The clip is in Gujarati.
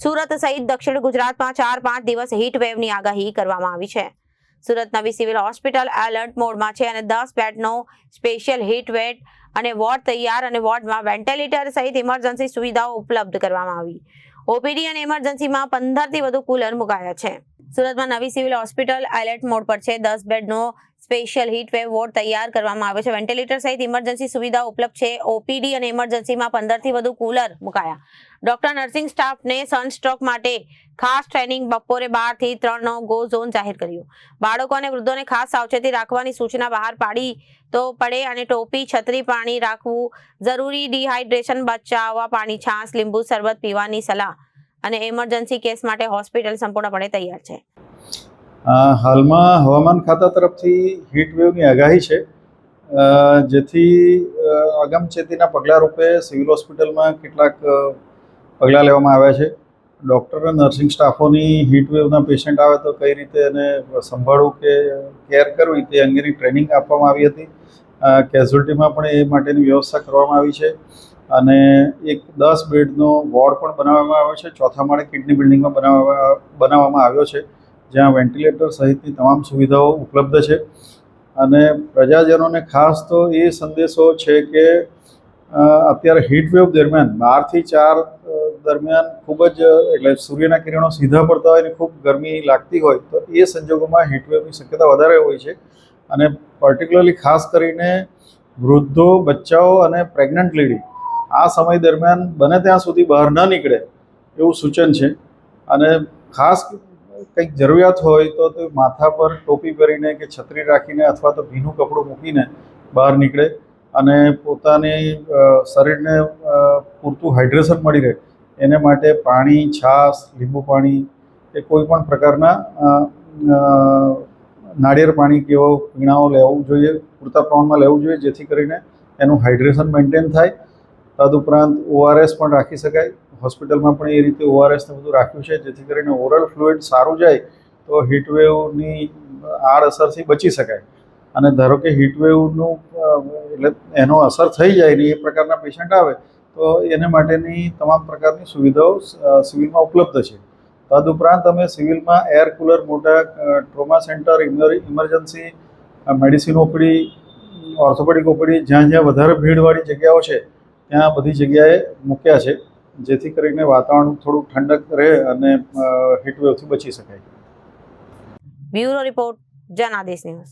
સુરત સહિત દક્ષિણ ગુજરાતમાં 4-5 દિવસ હીટ વેવની આગાહી કરવામાં આવી છે. સુરત નવી સિવિલ હોસ્પિટલ એલર્ટ મોડમાં છે અને 10 બેડનો સ્પેશિયલ હીટ વેવ અને વોર્ડ તૈયાર અને વોર્ડમાં વેન્ટિલેટર સહિત ઇમરજન્સી સુવિધાઓ ઉપલબ્ધ કરવામાં આવી. ઓપીડી અને ઇમરજન્સીમાં 15 થી વધુ કુલર મુકાયા છે. સુરતમાં નવી સિવિલ હોસ્પિટલ એલર્ટ મોડ પર છે. 10 બેડનો સ્પેશિયલ હીટ વેવ વોર્ડ તૈયાર કરવામાં આવે છે. વેન્ટિલેટર સહિત ઇમરજન્સી સુવિધાઓ ઉપલબ્ધ છે. ઓપીડી અને ઇમરજન્સીમાં 15 થી વધુ કુલર મુકાયા. ડોક્ટર નર્સિંગ સ્ટાફને સનસ્ટ્રોક માટે ખાસ ટ્રેનિંગ બપોરે 12 થી 3 નો ગો ઝોન જાહેર કર્યો. બાળકો અને વૃદ્ધોને ખાસ સાવચેતી રાખવાની સૂચના બહાર પાડી તો પડે અને ટોપી, છત્રી, પાણી રાખવું જરૂરી, ડિહાઇડ્રેશન બચાવવા પાણી, છાશ, લીંબુ શરબત પીવાની સલાહ અને ઇમરજન્સી કેસ માટે હોસ્પિટલ સંપૂર્ણપણે તૈયાર છે. હાલમાં હવામાન ખાતા તરફથી હીટ વેવની આગાહી છે, જેથી અગમચેતીના પગલાં રૂપે સિવિલ હોસ્પિટલમાં કેટલાક પગલાં લેવામાં આવ્યા છે. ડૉક્ટર અને નર્સિંગ સ્ટાફોની હીટ વેવના પેશન્ટ આવે તો કઈ રીતે એને સંભાળવું કે કેર કરવી તે અંગેની ટ્રેનિંગ આપવામાં આવી હતી. કેઝ્યુઅલ્ટીમાં પણ એ માટેની વ્યવસ્થા કરવામાં આવી છે અને એક 10 બેડનો વોર્ડ પણ બનાવવામાં આવ્યો છે. ચોથા માળે કિડની બિલ્ડિંગમાં બનાવવામાં આવ્યો છે, જ્યાં વેન્ટિલેટર સહિતની તમામ સુવિધાઓ ઉપલબ્ધ છે. અને પ્રજાજનોને ખાસ તો એ સંદેશો છે કે અત્યારે હીટ વેવ દરમિયાન 12 થી 4 દરમિયાન ખૂબ જ એટલે સૂર્યના કિરણો સીધા પડતા હોય અને ખૂબ ગરમી લાગતી હોય તો એ સંજોગોમાં હીટ વેવની શક્યતા વધારે હોય છે. અને પર્ટિક્યુલરલી ખાસ કરીને વૃદ્ધો, બચ્ચાઓ અને પ્રેગ્નન્ટ લેડી આ સમય દરમિયાન બને ત્યાં સુધી બહાર ન નીકળે એવું સૂચન છે. અને ખાસ કંઈક જરૂરિયાત હોય તો તે માથા પર ટોપી પહેરીને કે છત્રી રાખીને અથવા તો ભીનું કપડું મૂકીને બહાર નીકળે અને પોતાની શરીરને પૂરતું હાઇડ્રેશન મળી રહે એને માટે પાણી, છાશ, લીંબુ પાણી કે કોઈ પણ પ્રકારના નાળિયેર પાણી કે એવા પીણાઓ લેવું જોઈએ, પૂરતા પ્રમાણમાં લેવું જોઈએ, જેથી કરીને એનું હાઇડ્રેશન મેન્ટેન થાય. તદુપરાંત ORS પણ રાખી શકાય. હોસ્પિટલમાં પણ એ રીતે ORS ને બધું રાખ્યું છે, જેથી કરીને ઓરલ ફ્લુઇડ સારું જાય તો હીટવેવની આડઅસરથી બચી શકાય. અને ધારો કે હીટવેવનું એટલે એનો અસર થઈ જાય ને એ પ્રકારના પેશન્ટ આવે તો એને માટેની તમામ પ્રકારની સુવિધાઓ સિવિલમાં ઉપલબ્ધ છે. તદુપરાંત અમે સિવિલમાં એર કુલર, મોટા trauma centre, emergency medicine OPD, orthopaedic OPD જ્યાં જ્યાં વધારે ભીડવાળી જગ્યાઓ છે ત્યાં બધી જગ્યાએ મૂક્યા છે, જેથી કરીને વાતાવરણ થોડું ઠંડક રહે અને હીટવેવથી બચી શકાય. Bureau report, Janadesh news.